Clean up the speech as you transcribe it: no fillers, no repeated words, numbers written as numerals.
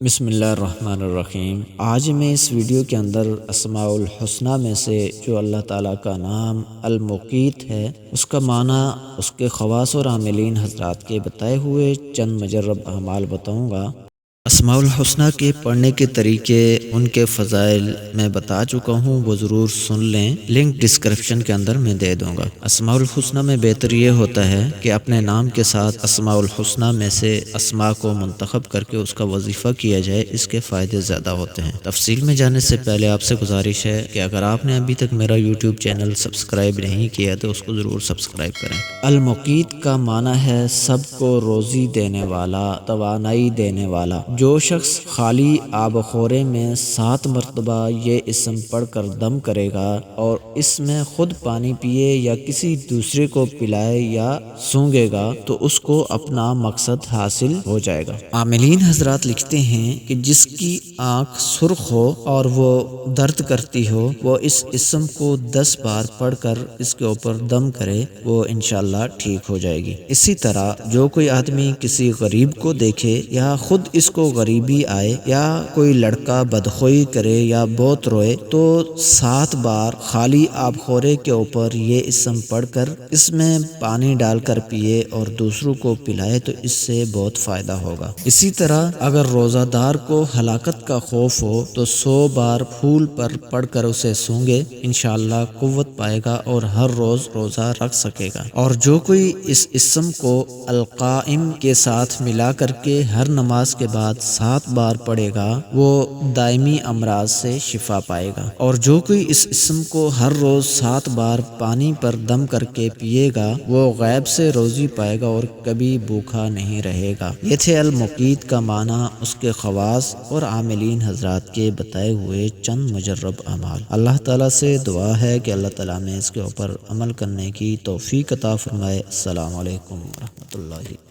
بسم اللہ الرحمن الرحیم۔ آج میں اس ویڈیو کے اندر اسماء الحسنہ میں سے جو اللہ تعالیٰ کا نام المقیت ہے اس کا معنی، اس کے خواص اور عاملین حضرات کے بتائے ہوئے چند مجرب اعمال بتاؤں گا۔ اسماء الحسنہ کے پڑھنے کے طریقے، ان کے فضائل میں بتا چکا ہوں، وہ ضرور سن لیں، لنک ڈسکرپشن کے اندر میں دے دوں گا۔ اسماء الحسنہ میں بہتر یہ ہوتا ہے کہ اپنے نام کے ساتھ اسماء الحسنہ میں سے اسماء کو منتخب کر کے اس کا وظیفہ کیا جائے، اس کے فائدے زیادہ ہوتے ہیں۔ تفصیل میں جانے سے پہلے آپ سے گزارش ہے کہ اگر آپ نے ابھی تک میرا یوٹیوب چینل سبسکرائب نہیں کیا تو اس کو ضرور سبسکرائب کریں۔ المقیت کا معنی ہے سب کو روزی دینے والا، توانائی دینے والا۔ جو شخص خالی آب خورے میں 7 مرتبہ یہ اسم پڑھ کر دم کرے گا اور اس میں خود پانی پیے یا کسی دوسرے کو پلائے یا سونگے گا تو اس کو اپنا مقصد حاصل ہو جائے گا۔ عاملین حضرات لکھتے ہیں کہ جس کی آنکھ سرخ ہو اور وہ درد کرتی ہو، وہ اس اسم کو 10 بار پڑھ کر اس کے اوپر دم کرے، وہ انشاءاللہ ٹھیک ہو جائے گی۔ اسی طرح جو کوئی آدمی کسی غریب کو دیکھے یا خود اس کو غریبی آئے یا کوئی لڑکا بدخوئی کرے یا بہت روئے تو 7 بار خالی آب خورے کے اوپر یہ اسم پڑھ کر اس میں پانی ڈال کر پیے اور دوسروں کو پلائے تو اس سے بہت فائدہ ہوگا۔ اسی طرح اگر روزہ دار کو ہلاکت کا خوف ہو تو 100 بار پھول پر پڑھ کر اسے سونگے، انشاءاللہ قوت پائے گا اور ہر روز روزہ رکھ سکے گا۔ اور جو کوئی اس اسم کو القائم کے ساتھ ملا کر کے ہر نماز کے بعد 7 بار پڑھے گا، وہ دائمی امراض سے شفا پائے گا۔ اور جو کوئی اس اسم کو ہر روز 7 بار پانی پر دم کر کے پیے گا، وہ غیب سے روزی پائے گا اور کبھی بھوکا نہیں رہے گا۔ یہ تھے المقیت کا معنی، اس کے خواص اور عاملین حضرات کے بتائے ہوئے چند مجرب اعمال۔ اللہ تعالیٰ سے دعا ہے کہ اللہ تعالیٰ میں اس کے اوپر عمل کرنے کی توفیق عطا فرمائے۔ السلام علیکم ورحمۃ اللہ۔